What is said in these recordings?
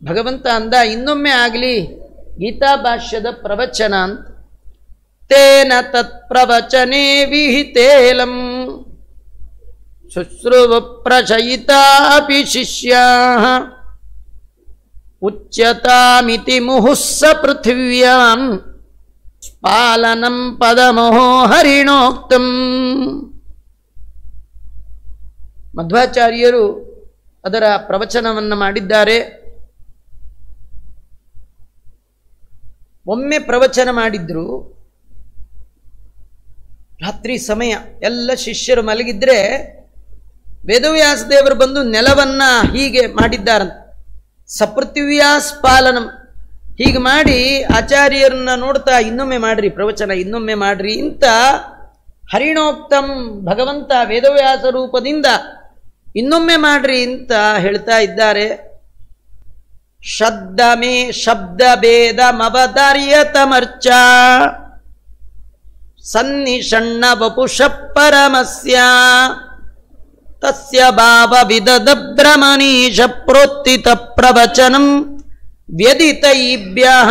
ಭಗವಂತ ಅಂದ ಇನ್ನೊಮ್ಮೆ ಆಗಲಿ ಗೀತಾ ಭಾಷ್ಯದ ಪ್ರವಚನ ಅಂತ. ತೇನ ತತ್ ಪ್ರವಚನೆ ವಿಹಿತೇಲಂ ಶುಶ್ರುವ ಪ್ರಚಯಿತಾಪಿ ಶಿಷ್ಯಾಃ ಉಚ್ಯತಾಮಿತಿ ಮುಹುಸ್ಸ ಪೃಥಿವ್ಯಾಂ ಸ್ಪಾಲನಂ ಪದಮೋಹೋ ಹರಿಣೋಕ್ತಂ. ಮಧ್ವಾಚಾರ್ಯರು ಅದರ ಪ್ರವಚನವನ್ನು ಮಾಡಿದ್ದಾರೆ. ಒಮ್ಮೆ ಪ್ರವಚನ ಮಾಡಿದ್ರು, ರಾತ್ರಿ ಸಮಯ, ಎಲ್ಲ ಶಿಷ್ಯರು ಮಲಗಿದ್ರೆ ವೇದವ್ಯಾಸ ದೇವರು ಬಂದು ನೆಲವನ್ನ ಹೀಗೆ ಮಾಡಿದ್ದಾರಂತ. ಸಪೃಥಿವ್ಯಾಸ್ ಪಾಲನಂ ಹೀಗೆ ಮಾಡಿ ಆಚಾರ್ಯರನ್ನ ನೋಡ್ತಾ ಇನ್ನೊಮ್ಮೆ ಮಾಡ್ರಿ ಪ್ರವಚನ, ಇನ್ನೊಮ್ಮೆ ಮಾಡ್ರಿ ಅಂತ ಹರಿಣೋಕ್ತಂ ಭಗವಂತ ವೇದವ್ಯಾಸ ರೂಪದಿಂದ ಇನ್ನೊಮ್ಮೆ ಮಾಡ್ರಿ ಅಂತ ಹೇಳ್ತಾ ಇದ್ದಾರೆ. ಶಬ್ದ ಭೇದಮವದಾರ್ಯತಮರ್ಚ ಸನ್ನಿಷಣ್ಣ ವಪುಷ ಪರಮಸ್ಯ ತಸ್ಯ ಭಾವ ವಿದದ ಭ್ರಮಣೀಶ ಪ್ರೋತ್ತಿತ ಪ್ರವಚನಂ ವ್ಯದಿತೈಭ್ಯಃ.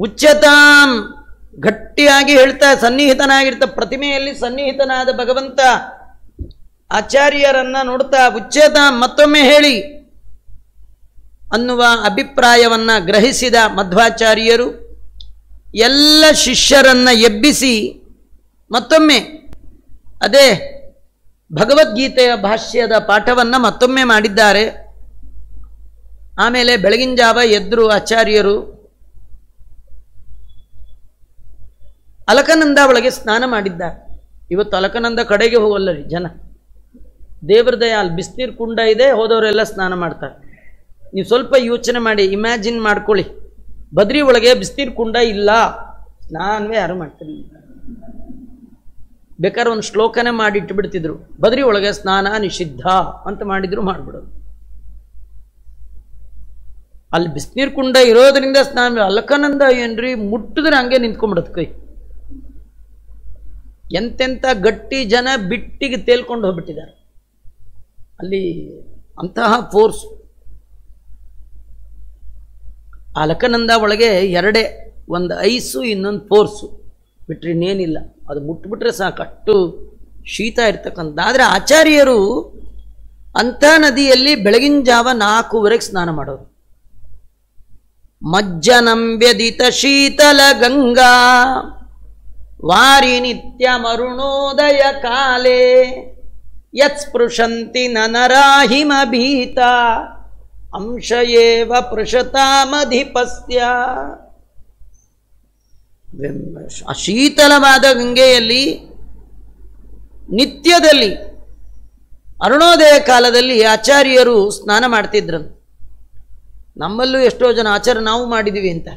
ಉಚ್ಯತಾಂ ಗಟ್ಟಿಯಾಗಿ ಹೇಳ್ತಾ ಸನ್ನಿಹಿತನಾಗಿರ್ತ ಪ್ರತಿಮೆಯಲ್ಲಿ ಸನ್ನಿಹಿತನಾದ ಭಗವಂತ ಆಚಾರ್ಯರನ್ನ ನೋಡ್ತಾ ಉಚ್ಯತಾಂ ಮತ್ತೊಮ್ಮೆ ಹೇಳಿ ಅನ್ನುವ ಅಭಿಪ್ರಾಯವನ್ನ ಗ್ರಹಿಸಿದ ಮಧ್ವಾಚಾರ್ಯರು ಎಲ್ಲ ಶಿಷ್ಯರನ್ನ ಎಬ್ಬಿಸಿ ಮತ್ತೊಮ್ಮೆ ಅದೇ ಭಗವದ್ಗೀತೆಯ ಭಾಷ್ಯದ ಪಾಠವನ್ನ ಮತ್ತೊಮ್ಮೆ ಮಾಡಿದ್ದಾರೆ. ಆಮೇಲೆ ಬೆಳಗಿನ ಜಾವ ಎದ್ರು ಆಚಾರ್ಯರು ಅಲಕನಂದ ಒಳಗೆ ಸ್ನಾನ ಮಾಡಿದ್ದಾರೆ. ಇವತ್ತು ಅಲಕನಂದ ಕಡೆಗೆ ಹೋಗಲ್ಲ ರೀ ಜನ, ದೇವ್ರ ದಯ ಅಲ್ಲಿ ಬಿಸಿನೀರು ಕುಂಡ ಇದೆ, ಹೋದವರೆಲ್ಲ ಸ್ನಾನ ಮಾಡ್ತಾರೆ. ನೀವು ಸ್ವಲ್ಪ ಯೋಚನೆ ಮಾಡಿ, ಇಮ್ಯಾಜಿನ್ ಮಾಡ್ಕೊಳ್ಳಿ, ಬದ್ರಿ ಒಳಗೆ ಬಿಸಿನೀರು ಕುಂಡ ಇಲ್ಲ, ಸ್ನಾನವೇ ಯಾರು ಮಾಡ್ತಿರ್ಲಿಲ್ಲ. ಬೇಕಾದ್ರೆ ಒಂದು ಶ್ಲೋಕನೇ ಮಾಡಿ ಇಟ್ಟುಬಿಡ್ತಿದ್ರು, ಬದ್ರಿ ಒಳಗೆ ಸ್ನಾನ ನಿಷಿದ್ಧ ಅಂತ ಮಾಡಿದ್ರು ಮಾಡ್ಬಿಡೋದು. ಅಲ್ಲಿ ಬಿಸಿನೀರು ಕುಂಡ ಇರೋದ್ರಿಂದ ಸ್ನಾನ. ಅಲಕನಂದ ಏನ್ರಿ ಮುಟ್ಟಿದ್ರೆ ಹಂಗೆ ನಿಂತ್ಕೊಂಡ್ಬಿಡತ್ ಕೈ. ಎಂತೆಂಥ ಗಟ್ಟಿ ಜನ ಬಿಟ್ಟಿಗೆ ತೇಲ್ಕೊಂಡು ಹೋಗ್ಬಿಟ್ಟಿದ್ದಾರೆ ಅಲ್ಲಿ, ಅಂತಹ ಫೋರ್ಸ್. ಅಲಕನಂದ ಒಳಗೆ ಎರಡೇ, ಒಂದು ಐಸು ಇನ್ನೊಂದು ಫೋರ್ಸು, ಬಿಟ್ರೆ ಇನ್ನೇನಿಲ್ಲ. ಅದು ಮುಟ್ಬಿಟ್ರೆ ಸಾಕು, ಅಷ್ಟು ಶೀತ ಇರ್ತಕ್ಕಂಥ. ಆದರೆ ಆಚಾರ್ಯರು ಅಂಥ ನದಿಯಲ್ಲಿ ಬೆಳಗಿನ ಜಾವ 4:00 ಸ್ನಾನ ಮಾಡೋರು. ಮಜ್ಜನಂ ವ್ಯದಿತ ಶೀತಲ ಗಂಗಾ ವಾರಿ ನಿತ್ಯ ಮರುಣೋದಯ ಕಾಲೇ ಯತ್ಸ್ಪೃಶಂತಿ ನನರಾಹಿಮ ಭೀತ ಅಂಶಯೇವ ಪೃಷತಾಮಧಿಪಸ್ಯ. ಆ ಶೀತಲವಾದ ಗಂಗೆಯಲ್ಲಿ ನಿತ್ಯದಲ್ಲಿ ಅರುಣೋದಯ ಕಾಲದಲ್ಲಿ ಆಚಾರ್ಯರು ಸ್ನಾನ ಮಾಡ್ತಿದ್ರಂತೆ. ನಮ್ಮಲ್ಲೂ ಎಷ್ಟೋ ಜನ ಆಚಾರ್ಯ ನಾವು ಮಾಡಿದ್ದೀವಿ ಅಂತ.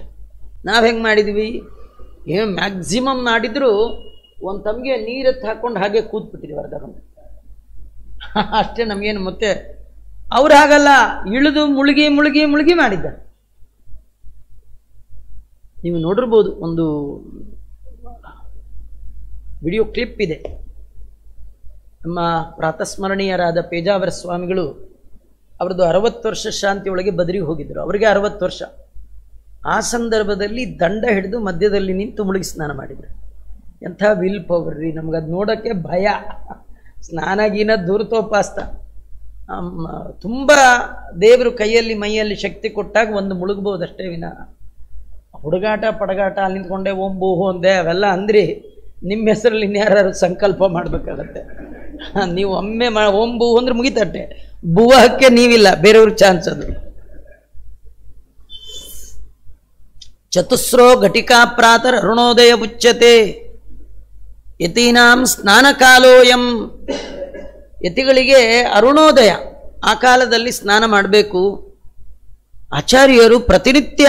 ನಾವು ಹೆಂಗೆ ಮಾಡಿದ್ವಿ, ಏನು ಮ್ಯಾಕ್ಸಿಮಮ್ ಮಾಡಿದ್ರು ಒಂದು ತಮಗೆ ನೀರೆತ್ತು ಹಾಕ್ಕೊಂಡು ಹಾಗೆ ಕೂತ್ಬಿಟ್ಟಿದ್ವಿ ಅರ್ಧ ಗಂಟೆ ಅಷ್ಟೇ. ನಮಗೇನು ಮತ್ತೆ ಅವ್ರು ಹಾಗಲ್ಲ, ಇಳಿದು ಮುಳುಗಿ ಮುಳುಗಿ ಮುಳುಗಿ ಮಾಡಿದ್ದಾರೆ. ನೀವು ನೋಡಿರ್ಬೋದು, ಒಂದು ವಿಡಿಯೋ ಕ್ಲಿಪ್ ಇದೆ. ನಮ್ಮ ಪ್ರಾತಸ್ಮರಣೀಯರಾದ ಪೇಜಾವರ ಸ್ವಾಮಿಗಳು ಅವ್ರದ್ದು 60 ವರ್ಷ ಶಾಂತಿ ಒಳಗೆ ಬದರಿಗೆ ಹೋಗಿದ್ರು. ಅವರಿಗೆ 60 ವರ್ಷ. ಆ ಸಂದರ್ಭದಲ್ಲಿ ದಂಡ ಹಿಡಿದು ಮಧ್ಯದಲ್ಲಿ ನಿಂತು ಮುಳುಗಿ ಸ್ನಾನ ಮಾಡಿದ್ರು. ಎಂಥ ವಿಲ್ ಪವರ್ ರೀ! ನಮಗದು ನೋಡೋಕ್ಕೆ ಭಯ. ಸ್ನಾನಗೀನ ದೂರತೋಪಾಸ್ತ. ತುಂಬ ದೇವರು ಕೈಯಲ್ಲಿ ಮೈಯಲ್ಲಿ ಶಕ್ತಿ ಕೊಟ್ಟಾಗ ಒಂದು ಮುಳುಗ್ಬೋದಷ್ಟೇ ವಿನ ಹುಡುಗಾಟ ಪಡಗಾಟ ಅಲ್ಲಿ ನಿಂತ್ಕೊಂಡೆ ಓಂ ಬೂಹು ಅಂದೆ ಅವೆಲ್ಲ ಅಂದ್ರಿ ನಿಮ್ಮ ಹೆಸರಲ್ಲಿ ಇನ್ಯಾರು ಸಂಕಲ್ಪ ಮಾಡಬೇಕಾಗತ್ತೆ. ನೀವು ಒಮ್ಮೆ ಓಂ ಬೂಹು ಅಂದ್ರೆ ಮುಗಿತಟ್ಟೆ, ಬೂಹಕ್ಕೆ ನೀವಿಲ್ಲ, ಬೇರೆಯವ್ರಿಗೆ ಚಾನ್ಸ್ ಅದು. ಚತುಸ್ರೋ ಘಟಿಕಾ ಪ್ರಾತರ್ ಅರುಣೋದಯ ಉಚ್ಯತೆ ಯತೀನಾಂ ಸ್ನಾನ ಕಾಲೋಯಂ. ಯತಿಗಳಿಗೆ ಅರುಣೋದಯ ಆ ಕಾಲದಲ್ಲಿ ಸ್ನಾನ ಮಾಡಬೇಕು. ಆಚಾರ್ಯರು ಪ್ರತಿನಿತ್ಯ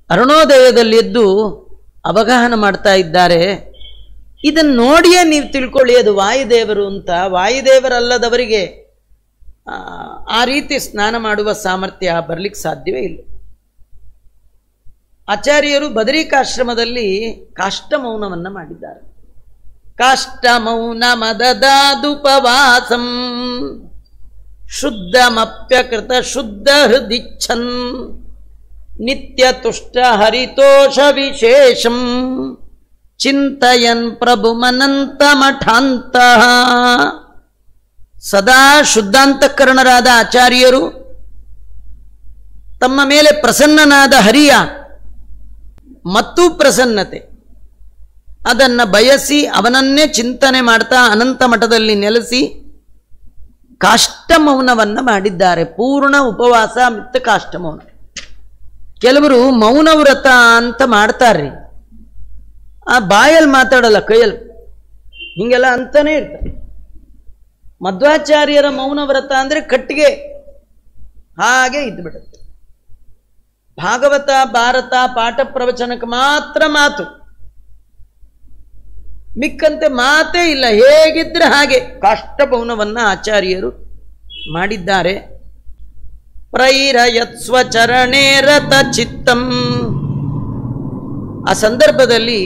ಅರುಣೋದಯದಲ್ಲಿ ಎದ್ದು ಅವಗಾಹನ ಮಾಡ್ತಾ ಇದ್ದಾರೆ. ಇದನ್ನು ನೋಡಿಯೇ ನೀವು ತಿಳ್ಕೊಳ್ಳಿ ಅದು ವಾಯುದೇವರು ಅಂತ. ವಾಯುದೇವರಲ್ಲದವರಿಗೆ ಆ ರೀತಿ ಸ್ನಾನ ಮಾಡುವ ಸಾಮರ್ಥ್ಯ ಬರಲಿಕ್ಕೆ ಸಾಧ್ಯವೇ ಇಲ್ಲ. ಆಚಾರ್ಯರು ಬದರಿಕಾಶ್ರಮದಲ್ಲಿ ಕಾಷ್ಟಮೌನವನ್ನು ಮಾಡಿದ್ದಾರೆ. ಕಾಷ್ಟಮೌನ ಮದದಾದುಪವಾಸಂ ಶುದ್ಧಮಪ್ಯಕೃತ ಶುದ್ಧ ಹೃದಿಚ್ಛನ್ ನಿತ್ಯ ತುಷ್ಟ ಹರಿತೋಷ ವಿಶೇಷಂ ಚಿಂತಯನ್ ಪ್ರಭುಮನಂತ ಮಠಾಂತ. ಸದಾ ಶುದ್ಧಾಂತಃಕರಣರಾದ ಆಚಾರ್ಯರು ತಮ್ಮ ಮೇಲೆ ಪ್ರಸನ್ನನಾದ ಹರಿಯ ಮತ್ತು ಪ್ರಸನ್ನತೆ ಅದನ್ನು ಬಯಸಿ ಅವನನ್ನೇ ಚಿಂತನೆ ಮಾಡ್ತಾ ಅನಂತ ಮಠದಲ್ಲಿ ನೆಲೆಸಿ ಕಾಷ್ಟಮೌನವನ್ನು ಮಾಡಿದ್ದಾರೆ. ಪೂರ್ಣ ಉಪವಾಸ ಮತ್ತು ಕಾಷ್ಟಮೌನ. ಕೆಲವರು ಮೌನವ್ರತ ಅಂತ ಮಾಡ್ತಾರ್ರಿ, ಆ ಬಾಯಲ್ಲಿ ಮಾತಾಡಲ್ಲ, ಕೈಯಲ್ಲಿ ಹಿಂಗೆಲ್ಲ ಅಂತಾನೆ ಇರ್ತಾರೆ. ಮಧ್ವಾಚಾರ್ಯರ ಮೌನವ್ರತ ಅಂದರೆ ಕಟ್ಟಿಗೆ ಹಾಗೆ ಇದ್ದುಬಿಡುತ್ತೆ. ಭಾಗವತ ಭಾರತ ಪಾಠ ಪ್ರವಚನಕ್ಕೆ ಮಾತ್ರ ಮಾತು, ಮಿಕ್ಕಂತೆ ಮಾತೇ ಇಲ್ಲ. ಹೇಗಿದ್ರೆ ಹಾಗೆ ಕಾಷ್ಟಮೌನವನ್ನು ಆಚಾರ್ಯರು ಮಾಡಿದ್ದಾರೆ. ಪ್ರೈರಯತ್ಸ್ವ ಚರಣೇ ರತ ಚಿತ್ತಂ. ಆ ಸಂದರ್ಭದಲ್ಲಿ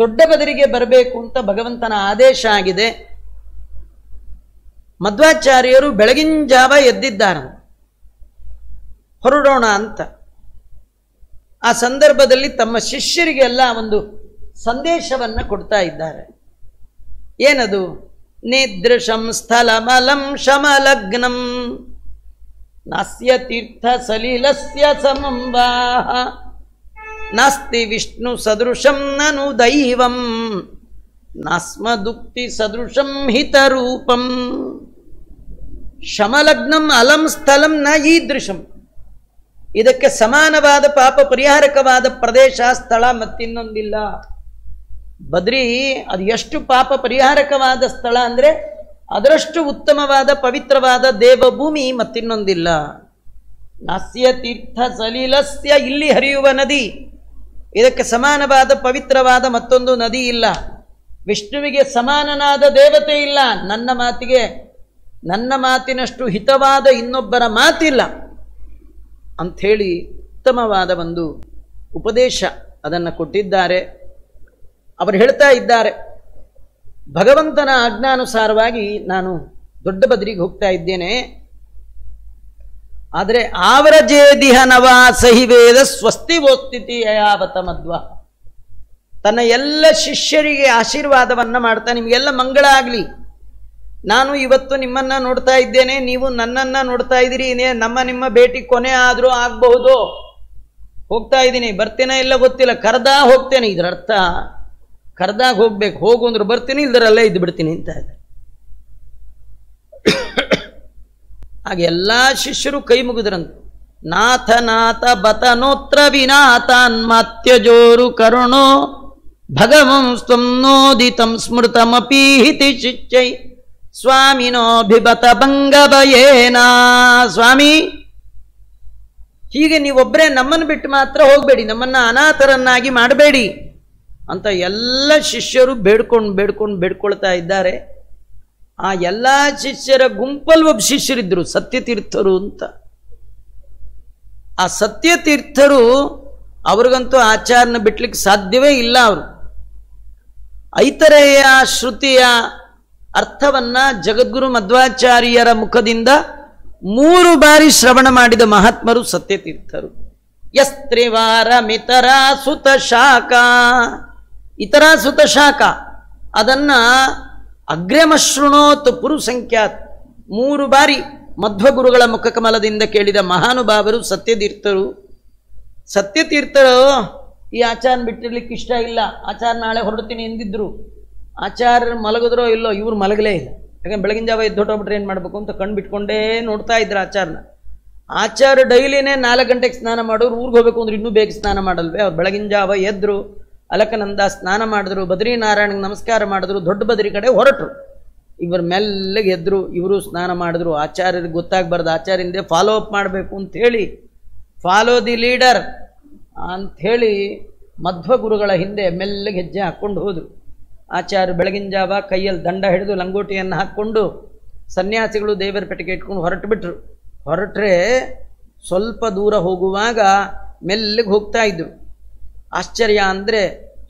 ದೊಡ್ಡ ಬದರಿಗೆ ಬರಬೇಕು ಅಂತ ಭಗವಂತನ ಆದೇಶ ಆಗಿದೆ. ಮಧ್ವಾಚಾರ್ಯರು ಬೆಳಗಿನ ಜಾವ ಎದ್ದಿದ್ದಾರೆ, ಹೊರಡೋಣ ಅಂತ. ಆ ಸಂದರ್ಭದಲ್ಲಿ ತಮ್ಮ ಶಿಷ್ಯರಿಗೆಲ್ಲ ಒಂದು ಸಂದೇಶವನ್ನು ಕೊಡ್ತಾ ಇದ್ದಾರೆ. ಏನದು? ನಿದೃಶಂ ಸ್ಥಲಮಲಂ ಶಮಲಗ್ನಂ ನಾಸ್ಯ ತೀರ್ಥ ಸಲಿಲಸ್ಯ ಸಮಂವಾಹ ನಾಸ್ತಿ ವಿಷ್ಣು ಸದೃಶಂ ನನು ದೈವಂ ನಾಸ್ಮದುಕ್ತಿ ಸದೃಶಂ ಹಿತರೂಪಂ. ಶಮಲಗ್ನಂ ಅಲಂ ಸ್ಥಲಂ ನ ಈದೃಶಂ. ಇದಕ್ಕೆ ಸಮಾನವಾದ ಪಾಪ ಪರಿಹಾರಕವಾದ ಪ್ರದೇಶ ಸ್ಥಳ ಮತ್ತಿನ್ನೊಂದಿಲ್ಲ. ಬದ್ರಿ ಅದು ಎಷ್ಟು ಪಾಪ ಪರಿಹಾರಕವಾದ ಸ್ಥಳ ಅಂದರೆ ಅದರಷ್ಟು ಉತ್ತಮವಾದ ಪವಿತ್ರವಾದ ದೇವಭೂಮಿ ಮತ್ತಿನ್ನೊಂದಿಲ್ಲ. ನಾಸ್ಯ ತೀರ್ಥ ಸಲಿಲಸ್ಯ, ಇಲ್ಲಿ ಹರಿಯುವ ನದಿ, ಇದಕ್ಕೆ ಸಮಾನವಾದ ಪವಿತ್ರವಾದ ಮತ್ತೊಂದು ನದಿ ಇಲ್ಲ. ವಿಷ್ಣುವಿಗೆ ಸಮಾನನಾದ ದೇವತೆ ಇಲ್ಲ. ನನ್ನ ಮಾತಿನಷ್ಟು ಹಿತವಾದ ಇನ್ನೊಬ್ಬರ ಮಾತಿಲ್ಲ ಅಂಥೇಳಿ ಉತ್ತಮವಾದ ಒಂದು ಉಪದೇಶ ಅದನ್ನು ಕೊಟ್ಟಿದ್ದಾರೆ. ಅವರು ಹೇಳ್ತಾ ಇದ್ದಾರೆ, ಭಗವಂತನ ಆಜ್ಞಾನುಸಾರವಾಗಿ ನಾನು ದೊಡ್ಡ ಬದರಿಗೆ ಹೋಗ್ತಾ ಇದ್ದೇನೆ. ಆದರೆ ಆವರಜೇದಿಹ ನವಾಸಹಿ ವೇದ ಸ್ವಸ್ತಿ ವೋಸ್ಥಿತಿ ಯಾವತ ಮಧ್ವ. ತನ್ನ ಎಲ್ಲ ಶಿಷ್ಯರಿಗೆ ಆಶೀರ್ವಾದವನ್ನ ಮಾಡ್ತಾ, ನಿಮಗೆಲ್ಲ ಮಂಗಳ ಆಗಲಿ. ನಾನು ಇವತ್ತು ನಿಮ್ಮನ್ನ ನೋಡ್ತಾ ಇದ್ದೇನೆ, ನೀವು ನನ್ನನ್ನ ನೋಡ್ತಾ ಇದ್ದೀರಿ. ನಿಮ್ಮ ಭೇಟಿ ಕೊನೆ ಆದರೂ ಆಗಬಹುದು. ಹೋಗ್ತಾ ಇದ್ದೀನಿ, ಬರ್ತೇನೆ ಇಲ್ಲ ಗೊತ್ತಿಲ್ಲ, ಕರೆದಾ ಹೋಗ್ತೇನೆ. ಇದರ ಅರ್ಥ ಕರೆದಾಗ ಹೋಗ್ಬೇಕು. ಹೋಗು ಅಂದ್ರೆ ಬರ್ತೀನಿ, ಇಲ್ದರಲ್ಲೇ ಇದ್ದು ಬಿಡ್ತೀನಿ ಅಂತ ಇದೆ. ಹಾಗೆ ಎಲ್ಲ ಶಿಷ್ಯರು ಕೈ ಮುಗಿದ್ರಂತ. ನಾಥ ನಾಥ ಬತನೋತ್ರ ವಿನಾಥಾನ್ಮಾತ್ಯಜೋರು ಕರುಣೋ ಭಗವಂ ಸ್ವಂ ನೋದಿತಂ ಸ್ಮೃತಮಪೀಹಿತಿ ಶಿಷ್ಯೈ ಸ್ವಾಮಿನೋಭಿಬತ ಭಂಗಭಯೇನಾ. ಸ್ವಾಮಿ, ಹೀಗೆ ನೀವೊಬ್ಬರೇ ನಮ್ಮನ್ನು ಬಿಟ್ಟು ಮಾತ್ರ ಹೋಗಬೇಡಿ, ನಮ್ಮನ್ನ ಅನಾಥರನ್ನಾಗಿ ಮಾಡಬೇಡಿ ಅಂತ ಎಲ್ಲ ಶಿಷ್ಯರು ಬೇಡ್ಕೊಳ್ತಾ ಇದ್ದಾರೆ. ಆ ಎಲ್ಲ ಶಿಷ್ಯರ ಗುಂಪಲ್ಲಿ ಒಬ್ಬ ಶಿಷ್ಯರಿದ್ರು, ಸತ್ಯತೀರ್ಥರು ಅಂತ. ಆ ಸತ್ಯತೀರ್ಥರು ಅವ್ರಿಗಂತೂ ಆಚಾರನ ಬಿಡ್ಲಿಕ್ಕೆ ಸಾಧ್ಯವೇ ಇಲ್ಲ. ಅವರು ಐತರೇಯ ಶ್ರುತಿಯ ಅರ್ಥವನ್ನ ಜಗದ್ಗುರು ಮಧ್ವಾಚಾರ್ಯರ ಮುಖದಿಂದ 3 ಬಾರಿ ಶ್ರವಣ ಮಾಡಿದ ಮಹಾತ್ಮರು ಸತ್ಯತೀರ್ಥರು. ಯಸ್ತ್ರಿವಾರ ಮಿತರಾ ಸುತ ಶಾಖ, ಇತರ ಸುತ ಶಾಖ ಅದನ್ನ ಅಗ್ರ್ಯಮಶೃಣೋತ್ ಪುರುಸಂಖ್ಯಾತ್ 3 ಬಾರಿ ಮಧ್ವಗುರುಗಳ ಮುಖಕಮಲದಿಂದ ಕೇಳಿದ ಮಹಾನುಭಾವರು ಸತ್ಯತೀರ್ಥರು. ಸತ್ಯತೀರ್ಥರು ಈ ಆಚಾರ ಬಿಟ್ಟಿರ್ಲಿಕ್ಕೆ ಇಷ್ಟ ಇಲ್ಲ. ಆಚಾರ ನಾಳೆ ಹೊರಡ್ತೀನಿ ಎಂದಿದ್ರು. ಆಚಾರ್ಯರು ಮಲಗಿದ್ರೋ ಇಲ್ಲೋ, ಇವ್ರು ಮಲಗಲೇ ಇಲ್ಲ. ಯಾಕಂದ್ರೆ ಬೆಳಗಿನ ಜಾವ ಎದ್ದು ಹೊಟ್ಟೋಗ್ಬಿಟ್ರೆ ಏನು ಮಾಡಬೇಕು ಅಂತ ಕಣ್ಣು ಬಿಟ್ಕೊಂಡೇ ನೋಡ್ತಾ ಇದ್ರು ಆಚಾರನ. ಆಚಾರ್ಯ ಡೈಲಿನೇ 4 ಗಂಟೆಗೆ ಸ್ನಾನ ಮಾಡೋರು, ಊರಿಗೆ ಹೋಗ್ಬೇಕು ಅಂದ್ರೆ ಇನ್ನೂ ಬೇಗ ಸ್ನಾನ ಮಾಡಲ್ವೇ. ಅವ್ರು ಬೆಳಗಿನ ಜಾವ ಎದ್ರು, ಅಲಕನಂದ ಸ್ನಾನ ಮಾಡಿದ್ರು, ಬದ್ರಿನಾರಾಯಣಗೆ ನಮಸ್ಕಾರ ಮಾಡಿದ್ರು, ದೊಡ್ಡ ಬದ್ರಿ ಕಡೆ ಹೊರಟರು. ಇವರು ಮೆಲ್ಲಗೆ ಎದ್ರು, ಇವರು ಸ್ನಾನ ಮಾಡಿದ್ರು. ಆಚಾರ್ಯರಿಗೆ ಗೊತ್ತಾಗಬಾರ್ದು, ಆಚಾರ್ಯಂದೇ ಫಾಲೋ ಅಪ್ ಮಾಡಬೇಕು ಅಂಥೇಳಿ, ಫಾಲೋ ದಿ ಲೀಡರ್ ಅಂಥೇಳಿ ಮಧ್ವಗುರುಗಳ ಹಿಂದೆ ಮೆಲ್ಲಗೆ ಹೆಜ್ಜೆ ಹಾಕ್ಕೊಂಡು ಹೋದರು. ಆಚಾರ್ಯ ಬೆಳಗಿನ ಜಾವ ಕೈಯಲ್ಲಿ ದಂಡ ಹಿಡಿದು ಲಂಗೋಟಿಯನ್ನು ಹಾಕ್ಕೊಂಡು, ಸನ್ಯಾಸಿಗಳು ದೇವರ ಪೆಟ್ಟಿಗೆ ಇಟ್ಕೊಂಡು ಹೊರಟುಬಿಟ್ರು. ಹೊರಟ್ರೆ ಸ್ವಲ್ಪ ದೂರ ಹೋಗುವಾಗ ಮೆಲ್ಲಗೆ ಹೋಗ್ತಾ ಇದ್ರು. ಆಶ್ಚರ್ಯ ಅಂದರೆ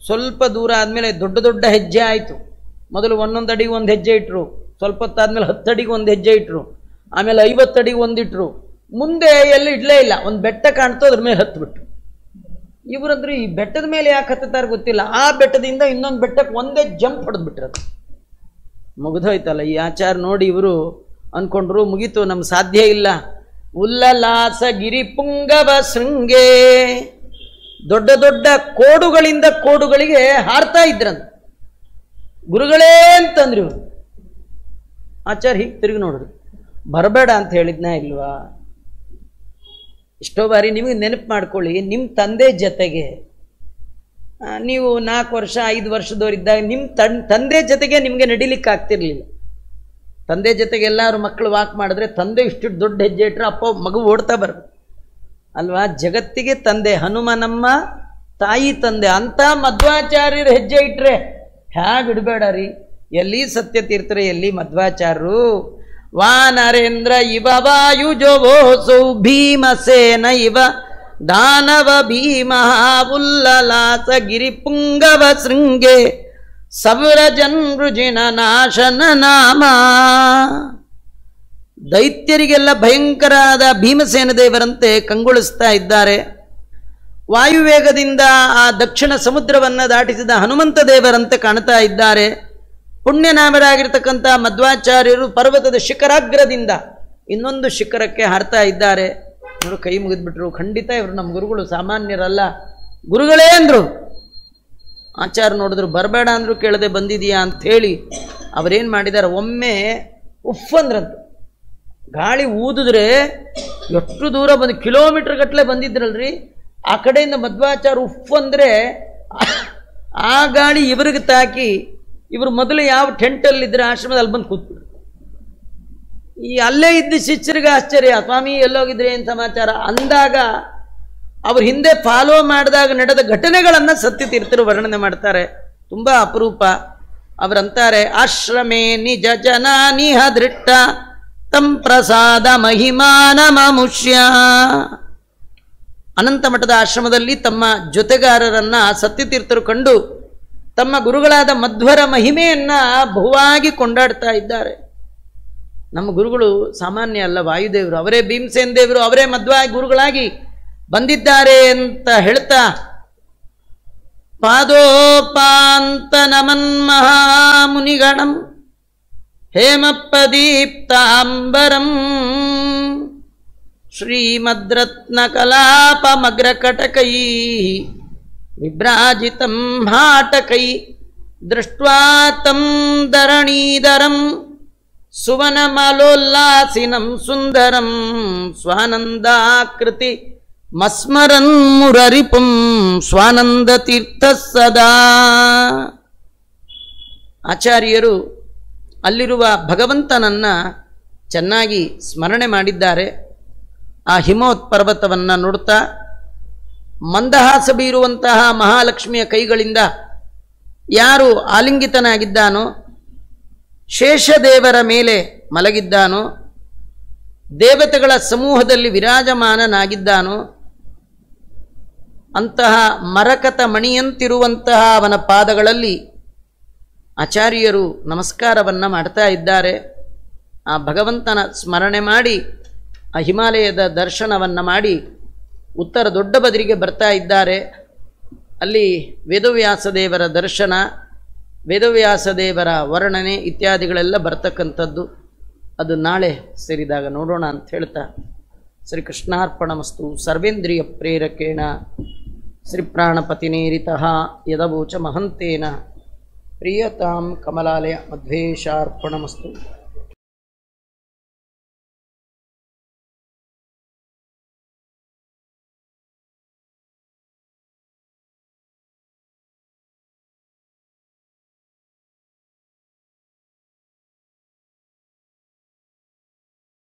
ಸ್ವಲ್ಪ ದೂರ ಆದಮೇಲೆ ದೊಡ್ಡ ದೊಡ್ಡ ಹೆಜ್ಜೆ ಆಯಿತು. ಮೊದಲು 1 ಅಡಿ 1 ಹೆಜ್ಜೆ ಇಟ್ಟರು, ಸ್ವಲ್ಪ ಹೊತ್ತಾದ್ಮೇಲೆ 10 ಅಡಿಗೆ ಒಂದು ಹೆಜ್ಜೆ ಇಟ್ಟರು, ಆಮೇಲೆ 50 ಅಡಿಗೆ ಒಂದಿಟ್ರು, ಮುಂದೆ ಎಲ್ಲಿ ಇಡ್ಲೇ ಇಲ್ಲ. ಒಂದು ಬೆಟ್ಟ ಕಾಣ್ತು, ಅದ್ರ ಮೇಲೆ ಹತ್ಬಿಟ್ರು. ಇವರಂದ್ರು ಈ ಬೆಟ್ಟದ ಮೇಲೆ ಯಾಕೆ ಹತ್ತಾರೆ ಗೊತ್ತಿಲ್ಲ, ಆ ಬೆಟ್ಟದಿಂದ ಇನ್ನೊಂದು ಬೆಟ್ಟಕ್ಕೆ ಒಂದೇ ಜಂಪ್ ಹೊಡೆದ್ಬಿಟ್ರದು. ಮುಗಿದೋಯ್ತಲ್ಲ. ಈ ಆಚಾರ ನೋಡಿ ಇವರು ಅನ್ಕೊಂಡ್ರು, ಮುಗೀತು, ನಮ್ ಸಾಧ್ಯ ಇಲ್ಲ. ಉಲ್ಲಲಾಸ ಗಿರಿ ಪುಂಗವ ಶೃಂಗೇ, ದೊಡ್ಡ ದೊಡ್ಡ ಕೋಡುಗಳಿಂದ ಕೋಡುಗಳಿಗೆ ಹಾರ್ತಾ ಇದ್ರಂತ. ಗುರುಗಳೇ ಅಂತಂದ್ರಿ ಇವರು. ಆಚಾರ ಹೀಗೆ ತಿರುಗಿ ನೋಡ್ರಿ, ಬರಬೇಡ ಅಂತ ಹೇಳಿದ್ನ ಇಲ್ವಾ? ಎಷ್ಟೋ ಬಾರಿ ನಿಮಗೆ ನೆನಪು ಮಾಡ್ಕೊಳ್ಳಿ, ನಿಮ್ಮ ತಂದೆ ಜೊತೆಗೆ ನೀವು 4 ವರ್ಷ 5 ವರ್ಷದವರಿದ್ದಾಗ ನಿಮ್ಮ ತಂದೆ ಜೊತೆಗೆ ನಿಮಗೆ ನಡಿಲಿಕ್ಕೆ ಆಗ್ತಿರ್ಲಿಲ್ಲ. ತಂದೆ ಜೊತೆಗೆ ಎಲ್ಲರೂ ಮಕ್ಕಳು ವಾಕ್ ಮಾಡಿದ್ರೆ ತಂದೆ ಇಷ್ಟು ದೊಡ್ಡ ಹೆಜ್ಜೆ ಇಟ್ಟರೆ ಅಪ್ಪ ಮಗು ಓಡ್ತಾ ಬರ್ಬೇಕು ಅಲ್ವಾ? ಜಗತ್ತಿಗೆ ತಂದೆ ಹನುಮನಮ್ಮ, ತಾಯಿ ತಂದೆ ಅಂತ ಮಧ್ವಾಚಾರ್ಯರು ಹೆಜ್ಜೆ ಇಟ್ರೆ ಹೇಗೆ ಇಡಬೇಡ ರೀ. ಎಲ್ಲಿ ಸತ್ಯತೀರ್ಥರು, ಎಲ್ಲಿ ಮಧ್ವಾಚಾರ್ಯರು? ವಾನರೇಂದ್ರ ಇವ ವಾಯುಜೋಸೌ ಭೀಮಸೇನ ಇವ ದಾನವ ಭೀಮ ಉಲ್ಲಲಾಸ ಗಿರಿ ಪುಂಗವ ಶೃಂಗೆ ಸವ್ರಜನ್ರುಜಿನ ನಾಶನ ನಾಮ. ದೈತ್ಯರಿಗೆಲ್ಲ ಭಯಂಕರಾದ ಭೀಮಸೇನ ದೇವರಂತೆ ಕಂಗೊಳಿಸ್ತಾ ಇದ್ದಾರೆ. ವಾಯುವೇಗದಿಂದ ಆ ದಕ್ಷಿಣ ಸಮುದ್ರವನ್ನು ದಾಟಿಸಿದ ಹನುಮಂತ ದೇವರಂತೆ ಕಾಣ್ತಾ ಇದ್ದಾರೆ. ಪುಣ್ಯನಾಮರಾಗಿರ್ತಕ್ಕಂಥ ಮಧ್ವಾಚಾರ್ಯರು ಪರ್ವತದ ಶಿಖರಾಗ್ರದಿಂದ ಇನ್ನೊಂದು ಶಿಖರಕ್ಕೆ ಹಾರ್ತಾ ಇದ್ದಾರೆ. ಇವರು ಕೈ ಮುಗಿದ್ಬಿಟ್ರು. ಖಂಡಿತ ಇವರು ನಮ್ಮ ಗುರುಗಳು ಸಾಮಾನ್ಯರಲ್ಲ. ಗುರುಗಳೇ ಅಂದ್ರು. ಆಚಾರ ನೋಡಿದ್ರು, ಬರಬೇಡ ಅಂದ್ರು ಕೇಳದೆ ಬಂದಿದೀಯಾ ಅಂತ ಹೇಳಿ ಅವರೇನು ಮಾಡಿದ್ದಾರೆ, ಒಮ್ಮೆ ಉಫ್ ಅಂದ್ರಂತ. ಗಾಳಿ ಊದಿದ್ರೆ ಎಷ್ಟು ದೂರ ಬಂದು ಕಿಲೋಮೀಟರ್ ಗಟ್ಟಲೆ ಬಂದಿದ್ರಲ್ರಿ. ಆ ಕಡೆಯಿಂದ ಮಧ್ವಾಚಾರ ಉಫ್ ಅಂದ್ರೆ ಆ ಗಾಳಿ ಇವರಿಗೆ ತಾಕಿ ಇವರು ಮೊದಲು ಯಾವ ಟೆಂಟಲ್ಲಿದ್ದರೆ ಆಶ್ರಮದ ಅಲ್ಲಿ ಬಂದು ಕೂತ್ಬಿಟ್ರು. ಈ ಅಲ್ಲೇ ಇದ್ದ ಶಿಷ್ಯರಿಗೆ ಆಶ್ಚರ್ಯ, ಸ್ವಾಮಿ ಎಲ್ಲೋಗಿದ್ರೆ ಏನು ಸಮಾಚಾರ ಅಂದಾಗ ಅವ್ರ ಹಿಂದೆ ಫಾಲೋ ಮಾಡಿದಾಗ ನಡೆದ ಘಟನೆಗಳನ್ನು ಸತ್ಯತೀರ್ಥರು ವರ್ಣನೆ ಮಾಡ್ತಾರೆ. ತುಂಬ ಅಪರೂಪ. ಅವರಂತಾರೆ, ಆಶ್ರಮೇ ನಿಜ ಜನಾನಿಹ ದೃಷ್ಟ ತಂ ಪ್ರಸಾದ ಮಹಿಮಾನ ಮಮುಷ್ಯ. ಅನಂತ ಮಠದ ಆಶ್ರಮದಲ್ಲಿ ತಮ್ಮ ಜೊತೆಗಾರರನ್ನ ಸತ್ಯತೀರ್ಥರು ಕಂಡು ತಮ್ಮ ಗುರುಗಳಾದ ಮಧ್ವರ ಮಹಿಮೆಯನ್ನ ಬಹುವಾಗಿ ಕೊಂಡಾಡ್ತಾ ಇದ್ದಾರೆ. ನಮ್ಮ ಗುರುಗಳು ಸಾಮಾನ್ಯ ಅಲ್ಲ, ವಾಯುದೇವರು. ಅವರೇ ಭೀಮಸೇನ ದೇವರು, ಅವರೇ ಮಧ್ವ ಗುರುಗಳಾಗಿ ಬಂದಿದ್ದಾರೆ ಅಂತ ಹೇಳ್ತಾ, ಪಾದೋಪಾಂತ ನಮನ್ ಮಹಾಮುನಿಗಣಂ ಹೇಮಪ್ಪದೀಪ್ತಾಂಬರಂ ಶ್ರೀಮದ್ರತ್ನ ಕಲಾಪಮಗ್ರಕಟಕೈ ವಿಭ್ರಾಜಿತಂ ಹಾಟಕೈ ದೃಷ್ಟ್ವಾ ತಂ ಧರಣೀಧರಂ ಸುವನಮಲೋಲ್ಲಾಸಿನಂ ಸುಂದರಂ ಸ್ವಾನಂದಾಕೃತಿ ಮಸ್ಮರನ್ ಮುರರಿಪುಂ ಸ್ವಾನಂದ ತೀರ್ಥ ಸದಾ. ಆಚಾರ್ಯರು ಅಲ್ಲಿರುವ ಭಗವಂತನನ್ನ ಚೆನ್ನಾಗಿ ಸ್ಮರಣೆ ಮಾಡಿದ್ದಾರೆ. ಆ ಹಿಮವತ್ ಪರ್ವತವನ್ನು ನೋಡುತ್ತಾ ಮಂದಹಾಸ ಬೀರುವಂತಹ ಮಹಾಲಕ್ಷ್ಮಿಯ ಕೈಗಳಿಂದ ಯಾರು ಆಲಿಂಗಿತನಾಗಿದ್ದಾನೋ, ಶೇಷದೇವರ ಮೇಲೆ ಮಲಗಿದ್ದಾನೋ, ದೇವತೆಗಳ ಸಮೂಹದಲ್ಲಿ ವಿರಾಜಮಾನನಾಗಿದ್ದಾನೋ, ಅಂತಹ ಮರಕತ ಮಣಿಯಂತಿರುವಂತಹ ಅವನ ಪಾದಗಳಲ್ಲಿ ಆಚಾರ್ಯರು ನಮಸ್ಕಾರವನ್ನು ಮಾಡ್ತಾ ಇದ್ದಾರೆ. ಆ ಭಗವಂತನ ಸ್ಮರಣೆ ಮಾಡಿ ಆ ಹಿಮಾಲಯದ ದರ್ಶನವನ್ನು ಮಾಡಿ ಉತ್ತರ ದೊಡ್ಡ ಬದರಿಗೆ ಬರ್ತಾ ಇದ್ದಾರೆ. ಅಲ್ಲಿ ವೇದವ್ಯಾಸದೇವರ ದರ್ಶನ, ವೇದವ್ಯಾಸದೇವರ ವರ್ಣನೆ ಇತ್ಯಾದಿಗಳೆಲ್ಲ ಬರ್ತಕ್ಕಂಥದ್ದು. ಅದು ನಾಳೆ ಸೇರಿದಾಗ ನೋಡೋಣ ಅಂತ ಹೇಳ್ತಾ, ಶ್ರೀ ಕೃಷ್ಣಾರ್ಪಣಮಸ್ತು. ಸರ್ವೇಂದ್ರಿಯ ಪ್ರೇರಕೇಣ ಶ್ರೀ ಪ್ರಾಣಪತಿನೇರಿತಃ ಯದವೋಚ ಮಹಂತೇನ ಪ್ರಿಯತಾಂ ಕಮಲಾಲಯ ಮಧ್ವೇಶಾರ್ಪಣಮಸ್ತು.